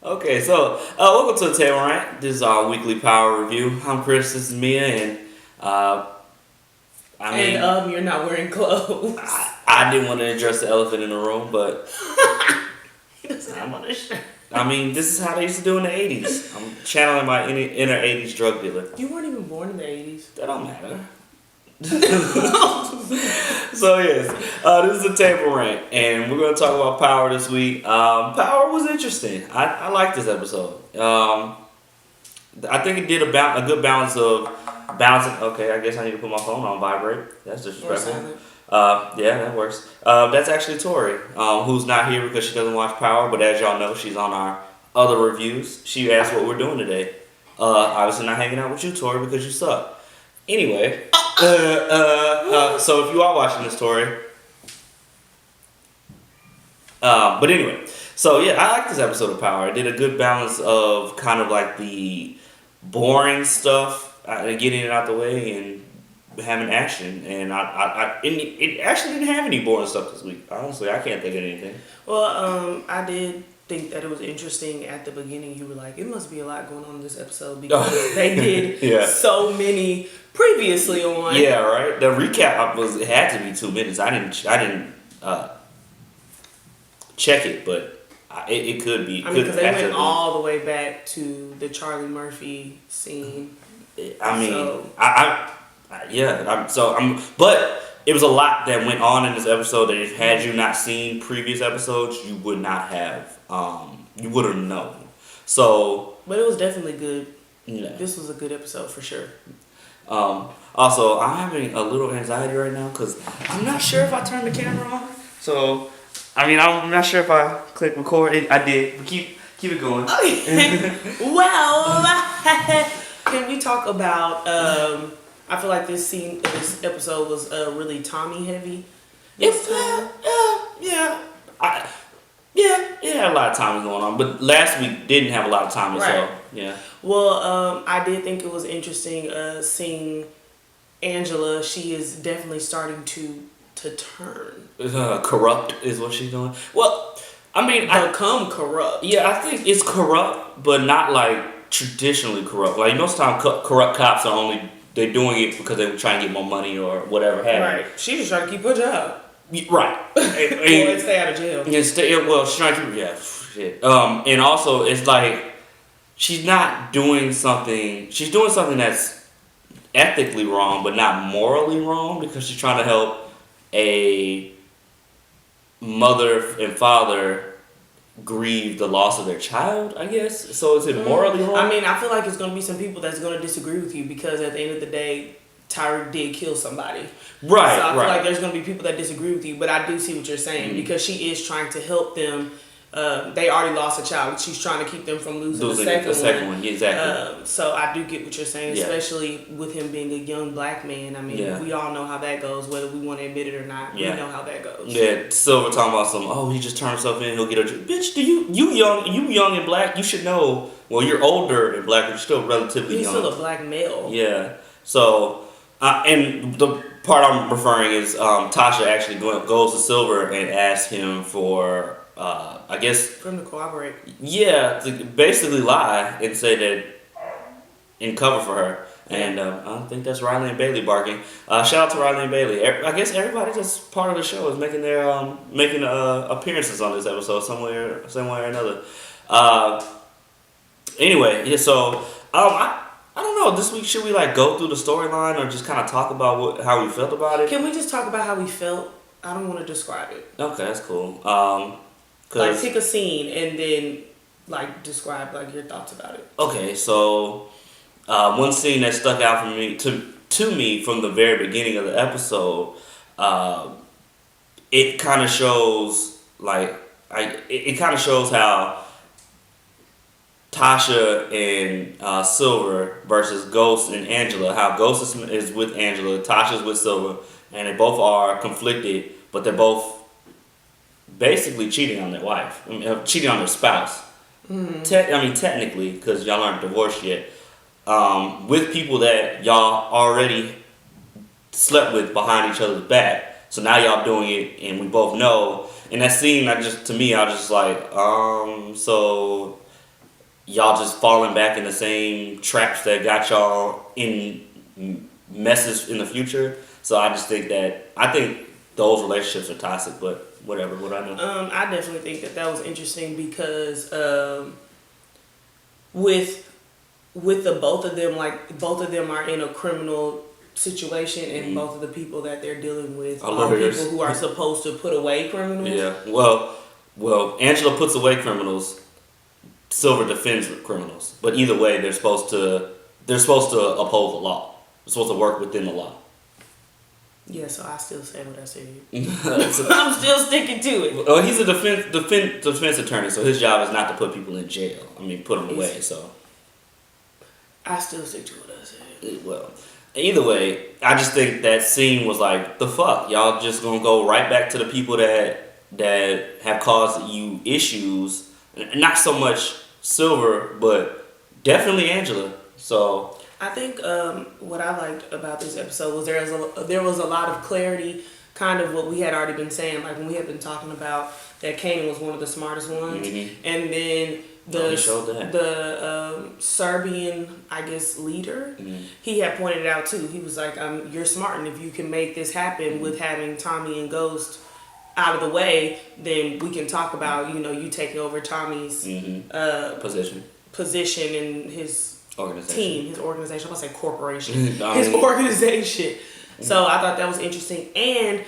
Okay, so welcome to the Table Rant. This is our weekly power review. I'm Chris. This is Mia, and uh, I mean, You're not wearing clothes. I didn't want to address the elephant in the room, but He doesn't have on his shirt. I mean, this is how they used to do in the '80s. I'm channeling my inner '80s drug dealer. You weren't even born in the 80s. That don't matter. So yes, this is a table rant, and we're going to talk about Power this week. Power was interesting. I liked this episode. I think it did a good balance of balancing. Okay, I guess I need to put my phone on vibrate. That's disrespectful. Yeah, that works. That's actually Tori, who's not here because she doesn't watch Power, but as y'all know, she's on our other reviews. She asked what we're doing today. Obviously not hanging out with you, Tori, because you suck. Anyway, so if you are watching this, Tori. But anyway, so yeah, I like this episode of Power. It did a good balance of kind of like the boring stuff, getting it out the way, and having action. And it actually didn't have any boring stuff this week. Honestly, I can't think of anything. Well, I did think that it was interesting at the beginning. You were like, it must be a lot going on in this episode because they did so many previously on. Yeah, right. The recap it had to be 2 minutes. I didn't check it, but it could be. I mean, because they went all the way back to the Charlie Murphy scene. I mean, but it was a lot that went on in this episode that if had you not seen previous episodes, you would not have, you would have known. So, but it was definitely good. Yeah. This was a good episode for sure. Also, I'm having a little anxiety right now because I'm not sure if I turned the camera on. So, I mean, I'm not sure if I clicked record. I did. But keep it going. Well, can we talk about? I feel like this episode was really Tommy heavy. It had a lot of Tommy going on, but last week didn't have a lot of Tommy, right. So yeah. Well, I did think it was interesting seeing Angela. She is definitely starting to turn. Corrupt is what she's doing. Well, I mean, become corrupt. Yeah, I think it's corrupt, but not like traditionally corrupt. Like most times, corrupt cops are only they're doing it because they're trying to get more money or whatever. Right. She's just trying to keep her job. Right. And stay out of jail. She's trying to shit. And also it's like she's not doing something. She's doing something that's ethically wrong, but not morally wrong because she's trying to help a mother and father grieve the loss of their child, I guess. So is it morally wrong? I mean, I feel like it's going to be some people that's going to disagree with you because at the end of the day, Tyreek did kill somebody. Right, so I feel like there's going to be people that disagree with you, but I do see what you're saying because she is trying to help them. They already lost a child. She's trying to keep them from losing the second one. Yeah, exactly. So I do get what you're saying, especially with him being a young black man. I mean, we all know how that goes, whether we want to admit it or not. We know how that goes. Yeah, Silver talking about he just turned himself in, he'll get a bitch. Do you young and black? You should know. Well, you're older and black, but you're still relatively young. You're still a black male. Yeah. So, and the part I'm referring is Tasha actually goes to Silver and asks him for. I guess for him to cooperate. Yeah, to basically lie and say that in cover for her. And I think that's Riley and Bailey barking. Shout out to Riley and Bailey. I guess everybody that's part of the show is making their appearances on this episode some way or another. Anyway, yeah. So I don't know. This week should we go through the storyline or just kind of talk about how we felt about it? Can we just talk about how we felt? I don't want to describe it. Okay, that's cool. Pick a scene and then describe your thoughts about it. Okay, so one scene that stuck out for me to me from the very beginning of the episode, it kind of shows it kind of shows how Tasha and Silver versus Ghost and Angela. How Ghost is with Angela, Tasha's with Silver, and they both are conflicted, but they're both basically cheating on their wife, cheating on their spouse. Mm-hmm. Technically, because y'all aren't divorced yet, with people that y'all already slept with behind each other's back. So now y'all doing it, and we both know. And that scene, I was just like, so y'all just falling back in the same traps that got y'all in messes in the future. So I think those relationships are toxic, but whatever. What I know. I definitely think that was interesting because with the both of them, like both of them are in a criminal situation, and both of the people that they're dealing with are people who are supposed to put away criminals. Yeah. Well, Angela puts away criminals. Silver defends criminals, but either way, they're supposed to uphold the law. They're supposed to work within the law. Yeah, so I still say what I said. I'm still sticking to it. Well, he's a defense attorney, so his job is not to put people in jail. I mean, put them away. So I still stick to what I said. Well, either way, I just think that scene was like, the fuck, y'all just gonna go right back to the people that have caused you issues. Not so much Silver, but definitely Angela. So I think what I liked about this episode was there was a lot of clarity, kind of what we had already been saying, like when we had been talking about that Kanan was one of the smartest ones, and then the Serbian, I guess, leader, he had pointed it out too. He was like, "You're smart, and if you can make this happen with having Tommy and Ghost out of the way, then we can talk about you taking over Tommy's position in his team, his organization. I'm gonna say corporation, his organization." So I thought that was interesting, and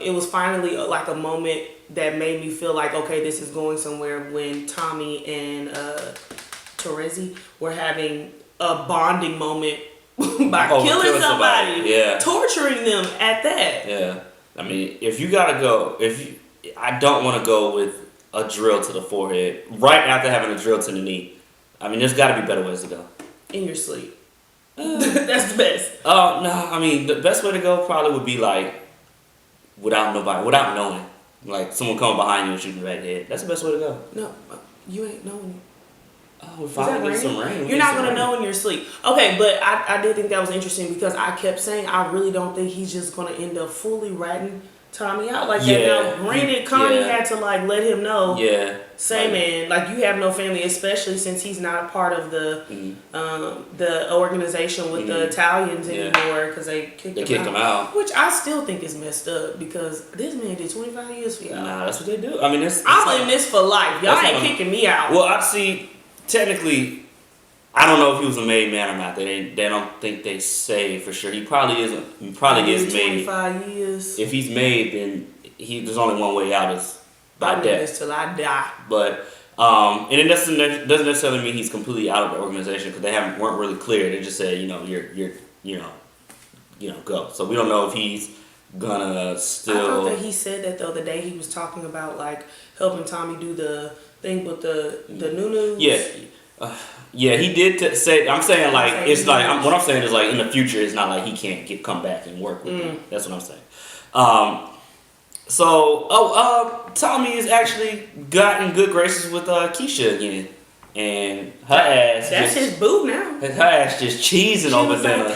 it was finally like a moment that made me feel like, okay, this is going somewhere, when Tommy and Terezi were having a bonding moment by killing somebody, torturing them at that. Yeah. I mean, if you gotta go, I don't want to go with a drill to the forehead right after having a drill to the knee. I mean, there's got to be better ways to go. In your sleep. That's the best. Oh no! I mean, the best way to go probably would be like without knowing, like someone coming behind you and shooting you right in the head. That's the best way to go. No, you ain't knowing. Oh, we're finally getting some rain. You're not gonna know in your sleep. Okay, but I did think that was interesting because I kept saying I really don't think he's just gonna end up fully ratting Tommy out like that. Now, granted, Connie had to like let him know. Yeah. Say, man, like you have no family, especially since he's not a part of the organization with the Italians anymore because they kicked him out. Which I still think is messed up because this man did 25 years for y'all. Nah, that's what they do. I mean, I'm in this for life. Y'all ain't kicking me out. Well, I see. Technically, I don't know if he was a made man or not. They don't think they say for sure. He probably isn't. He probably gets made. 25 years. If he's made, then there's only one way out is by death. Till I die. But and it doesn't necessarily mean he's completely out of the organization because they weren't really clear. They just said you're go. So we don't know if he's gonna still. I thought that he said that though the day he was talking about like helping Tommy do the thing with the new. Yeah, he did say. I'm saying like it's like what I'm saying is like in the future it's not like he can't come back and work with him. That's what I'm saying. Tommy is actually got in good graces with Keisha again, and her ass. That's his boo now. Her ass just cheesing over dinner.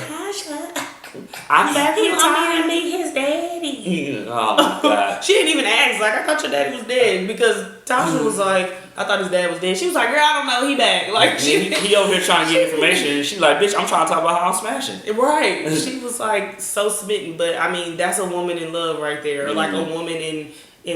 I'm back with Tommy to meet his daddy. Oh my god. She didn't even ask, like, I thought your daddy was dead. Because Tasha was like, I thought his dad was dead. She was like, girl, I don't know, he back. Like, he over here trying to get information. And she's like, bitch, I'm trying to talk about how I'm smashing. Right. She was like so smitten. But I mean, that's a woman in love right there. Like a woman in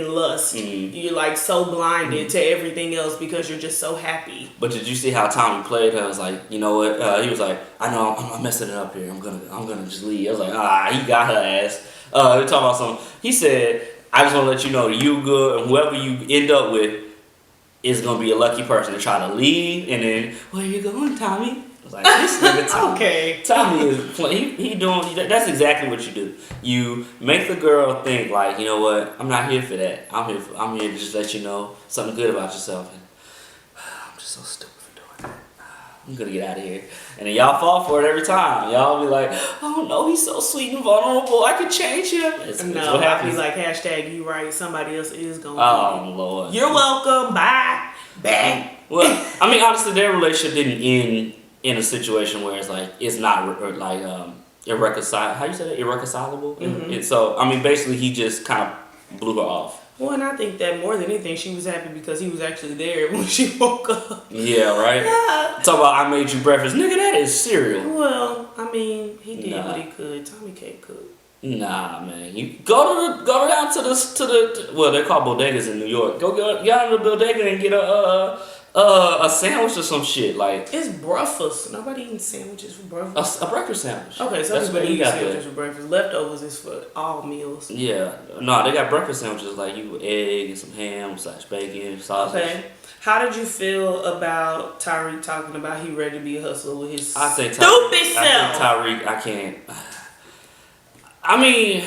lust. You're like so blinded to everything else because you're just so happy. But did you see how Tommy played her? I was like, you know what? He was like, I know I'm messing it up here. I'm gonna just leave. I was like, he got her ass. They're talking about something. He said, I just want to let you know you good and whoever you end up with is gonna be a lucky person to try to leave and then where you going, Tommy? I was like, this nigga Tommy. Okay. Tommy is playing. He doing. That's exactly what you do. You make the girl think like, you know what? I'm not here for that. I'm here to just let you know something good about yourself. And I'm just so stupid for doing that. I'm gonna get out of here. And then y'all fall for it every time. Y'all be like, oh no, he's so sweet and vulnerable. I could change him. It's no, what happens. I'll be like, hashtag you right. Somebody else is gonna. Oh Lord. You're welcome. Bye. Bang. Well, I mean, honestly, their relationship didn't end in a situation where it's like it's not irreconcilable. How you say that? Irreconcilable. And so I mean, basically, he just kind of blew her off. Well, and I think that more than anything, she was happy because he was actually there when she woke up. Yeah, right? Yeah. Talk about I made you breakfast. Nigga, that is cereal. Well, I mean, he did what he could. Tommy can't cook. Nah, man. You go down to the well, they're called bodegas in New York. Go down to the bodega and get a sandwich or some shit. Like, it's breakfast. Nobody eating sandwiches for breakfast. A breakfast sandwich. Okay, so everybody eats sandwiches for breakfast. Leftovers is for all meals. Yeah. No, they got breakfast sandwiches like you with egg and some ham / bacon, sausage. Okay. How did you feel about Tyreek talking about he ready to be a hustler with his stupid self? I think Tyreek, I can't. I mean,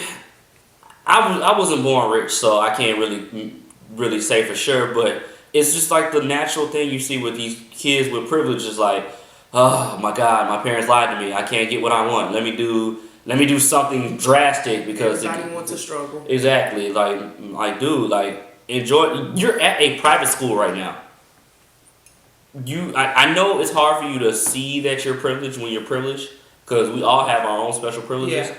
I wasn't born rich, so I can't really say for sure, but it's just like the natural thing you see with these kids with privilege is like, oh my God, my parents lied to me. I can't get what I want. Let me do something drastic because everybody wants to struggle. Exactly. Like dude, like enjoy. You're at a private school right now. I know it's hard for you to see that you're privileged when you're privileged because we all have our own special privileges. Yeah.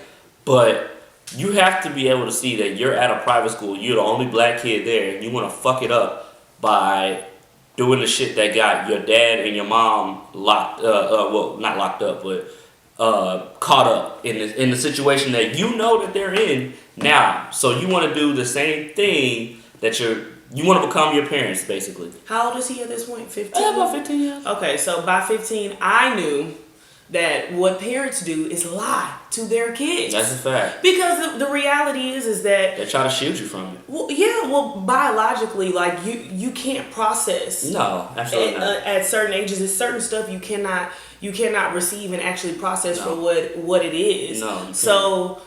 But you have to be able to see that you're at a private school. You're the only black kid there, and you want to fuck it up by doing the shit that got your dad and your mom locked. Well, not locked up, but caught up in the situation that you know that they're in now. So you want to do the same thing that you want to become your parents, basically. How old is he at this point? 15? About 15 years. Okay, so by 15, I knew that what parents do is lie to their kids. That's a fact. Because the reality is that they try to shield you from it. Well, yeah. Well, biologically, like you can't process. No, absolutely not. At certain ages, there's certain stuff you cannot receive and actually process for what it is. No. So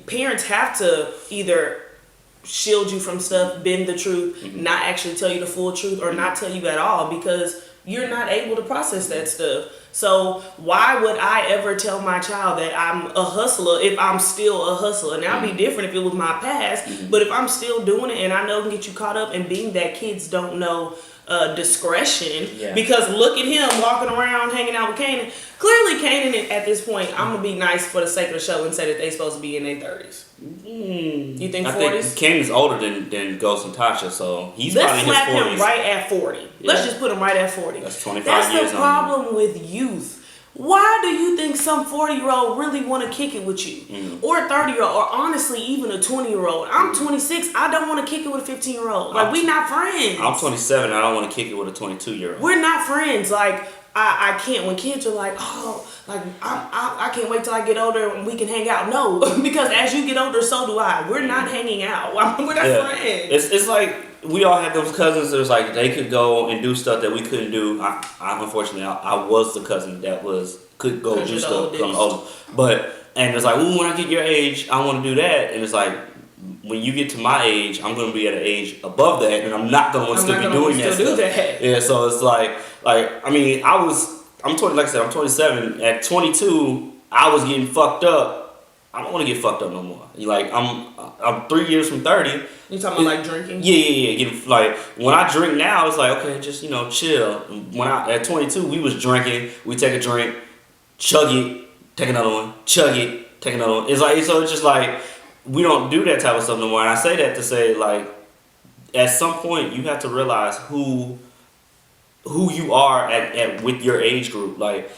parents have to either shield you from stuff, bend the truth, not actually tell you the full truth, or not tell you at all because you're not able to process that stuff. So why would I ever tell my child that I'm a hustler if I'm still a hustler? Now it'd be different if it was my past, but if I'm still doing it and I know it can get you caught up, and being that kids don't know discretion, because look at him walking around hanging out with Kanan. Clearly Kanan at this point, I'm gonna be nice for the sake of the show and say that they supposed to be in their 30s. You think 40s? I think Kanan's older than Ghost and Tasha, so he's Let's probably in his 40s. Let's slap him right at 40. Yeah. Let's just put him right at 40. That's 25 years. That's the problem with youth. Why do you think some 40-year-old really want to kick it with you? Or a 30-year-old, or honestly even a 20-year-old? I'm 26. I don't want to kick it with a 15-year-old. Like, we not friends. I'm 27. I don't want to kick it with a 22-year-old. We're not friends. Like, I can't. When kids are like, oh, like I can't wait till I get older and we can hang out. No, because as you get older, so do I. We're not hanging out. We're not friends. It's like we all had those cousins that was like they could go and do stuff that we couldn't do. I unfortunately I was the cousin that could go do stuff. I'm older. But and it's like, ooh, when I get your age, I want to do that. And it's like, when you get to my age, I'm gonna be at an age above that, and I'm not gonna want to still be doing that stuff. Yeah, so it's like I mean, I'm 20. Like I said, I'm 27. At 22, I was getting fucked up. I don't want to get fucked up no more. Like I'm 3 years from 30. You talking about like drinking? Yeah. Getting, like when I drink now, it's like, okay, just chill. When at 22, we was drinking. We take a drink, chug it, take another one, chug it, take another one. It's like so. It's just like we don't do that type of stuff no more. And I say that to say, like, at some point you have to realize who you are at with your age group. Like,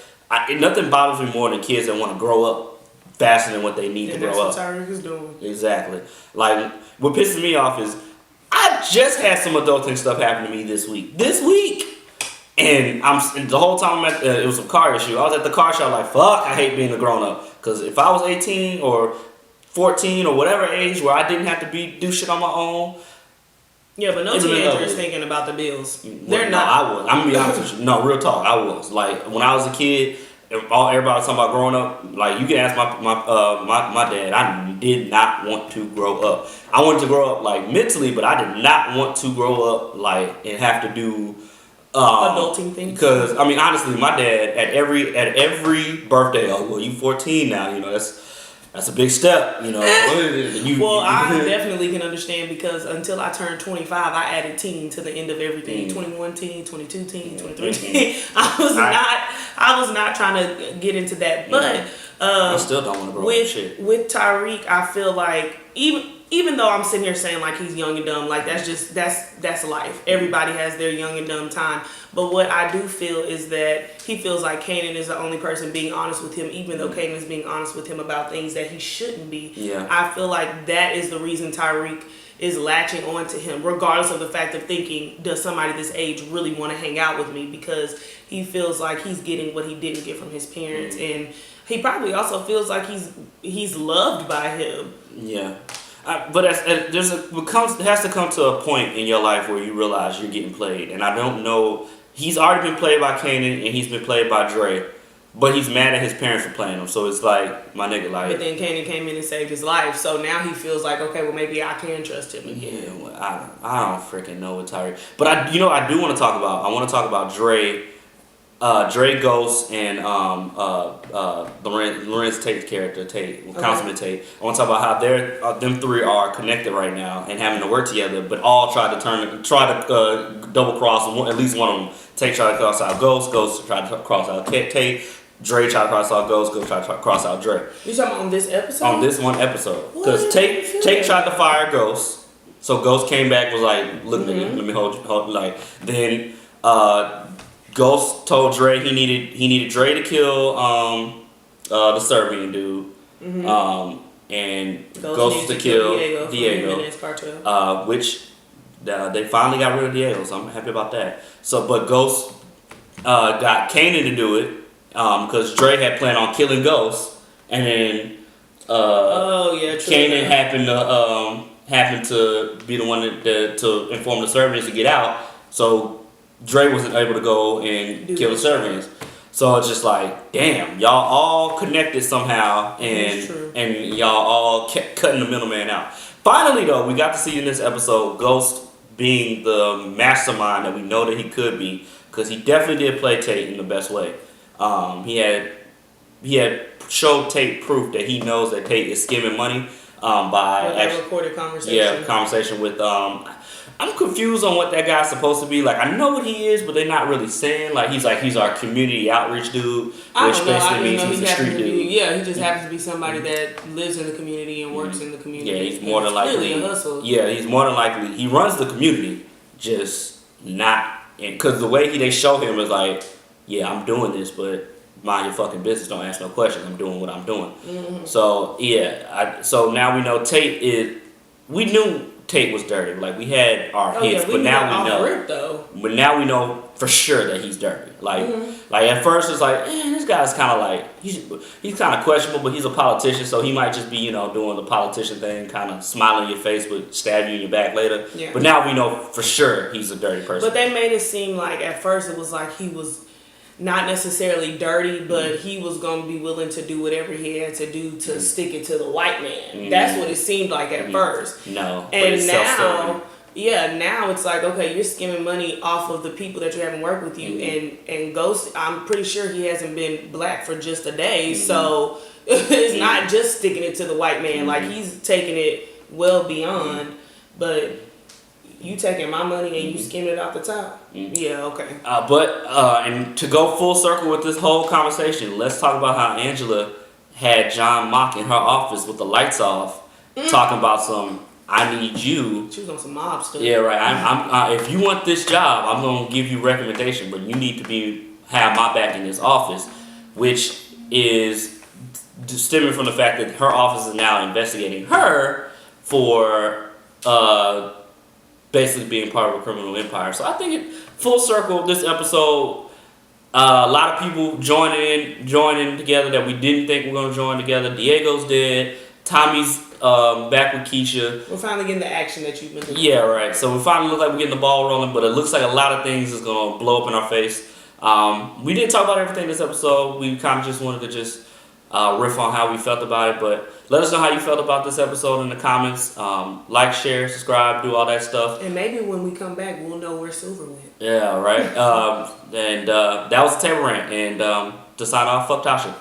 nothing bothers me more than kids that want to grow up faster than what they need to grow up. That's what Tyreek is doing. Exactly. Like, what pisses me off is I just had some adulting stuff happen to me this week. And the whole time it was a car issue. I was at the car shop like, fuck, I hate being a grown up. Because if I was 18 or 14 or whatever age where I didn't have to do shit on my own. Yeah, but no teenager is thinking about the bills. They're not. I was. I'm gonna be honest with you. No, real talk. I was. Like, when I was a kid, everybody was talking about growing up. Like, you can ask my dad. I did not want to grow up. I wanted to grow up like mentally, but I did not want to grow up like and have to do adulting things. Because I mean, honestly, my dad at every birthday, oh well, you 14 now. That's a big step, Well, I definitely can understand because until I turned 25, I added teen to the end of everything. 21 teen, 22 teen, 23 teen. I was not trying to get into that. But I still don't want to grow up shit. With Tyreek, I feel like even even though I'm sitting here saying like he's young and dumb, like that's life. Everybody has their young and dumb time. But what I do feel is that he feels like Kanan is the only person being honest with him, even though Kanan is being honest with him about things that he shouldn't be. Yeah. I feel like that is the reason Tyreek is latching on to him, regardless of the fact of thinking, does somebody this age really want to hang out with me? Because he feels like he's getting what he didn't get from his parents, and he probably also feels like he's loved by him. Yeah. But it has to come to a point in your life where you realize you're getting played. And I don't know, he's already been played by Kanan and he's been played by Dre, but he's mad at his parents for playing him. So it's like, my nigga, like. But then Kanan came in and saved his life, so now he feels like, okay, well maybe I can trust him again. Yeah, well, I don't freaking know what Tyreek. But I do want to talk about. I want to talk about Dre. Dre Ghost and Lorenz Tate's character, Councilman Tate. I want to talk about how them three are connected right now and having to work together, but all try to double cross at least one of them. Tate tried to cross out Ghost tried to cross out Tate. Dre tried to cross out Ghost tried to cross out Dre. You talking about on this episode? On this one episode, because Tate tried to fire Ghost, so Ghost came back was like, look, nigga, let me hold like then. Ghost told Dre he needed Dre to kill the Serbian dude, and Ghost to kill Diego, which they finally got rid of Diego, so I'm happy about that. So, but Ghost got Kanan to do it because Dre had planned on killing Ghost, and then Kanan happened to be the one to inform the Serbians to get out, so Dre wasn't able to go and kill the Serbians. So it's just like, damn, y'all all connected somehow, and y'all all kept cutting the middleman out. Finally, though, we got to see in this episode Ghost being the mastermind that we know that he could be, because he definitely did play Tate in the best way. He had showed Tate proof that he knows that Tate is skimming money by a recorded conversation. Yeah, conversation with I'm confused on what that guy's supposed to be. Like, I know what he is, but they're not really saying. Like he's our community outreach dude, which basically means he's a street dude. He just happens to be somebody that lives in the community and works in the community. Yeah, he's more than likely. Really a hustle. Yeah, he's more than likely. He runs the community, just not. Because the way they show him is like, yeah, I'm doing this, but mind your fucking business. Don't ask no questions. I'm doing what I'm doing. Mm-hmm. So yeah, so now we know Tate is. We knew Tate was dirty. Like, we had our hints, but now we know. But now we know for sure that he's dirty. Like, like at first it's like, this guy's kind of like he's kind of questionable, but he's a politician, so he might just be doing the politician thing, kind of smiling in your face, but stab you in your back later. Yeah. But now we know for sure he's a dirty person. But they made it seem like at first it was like he was not necessarily dirty, but he was going to be willing to do whatever he had to do to stick it to the white man. That's what it seemed like at first. No. And now, now it's like, okay, you're skimming money off of the people that you haven't worked with you. And Ghost, I'm pretty sure he hasn't been black for just a day. So it's not just sticking it to the white man. Like, he's taking it well beyond. But you taking my money and you skimming it off the top? Yeah, okay. And to go full circle with this whole conversation, let's talk about how Angela had John Mock in her office with the lights off, talking about some, I need you. She was on some mob stuff. Yeah, right. I'm if you want this job, I'm gonna give you recommendation, but you need to have my back in this office, which is stemming from the fact that her office is now investigating her for basically being part of a criminal empire. So I think full circle, this episode, a lot of people joining together that we didn't think were going to join together. Diego's dead. Tommy's back with Keisha. We're finally getting the action that you've been doing. Yeah, right. So we finally look like we're getting the ball rolling, but it looks like a lot of things is going to blow up in our face. We didn't talk about everything this episode. We kind of just wanted to just riff on how we felt about it, but let us know how you felt about this episode in the comments. Like, share, subscribe, do all that stuff. And maybe when we come back, we'll know where Silver went. Yeah, right. And that was the Table Rant. And to sign off, fuck Tasha.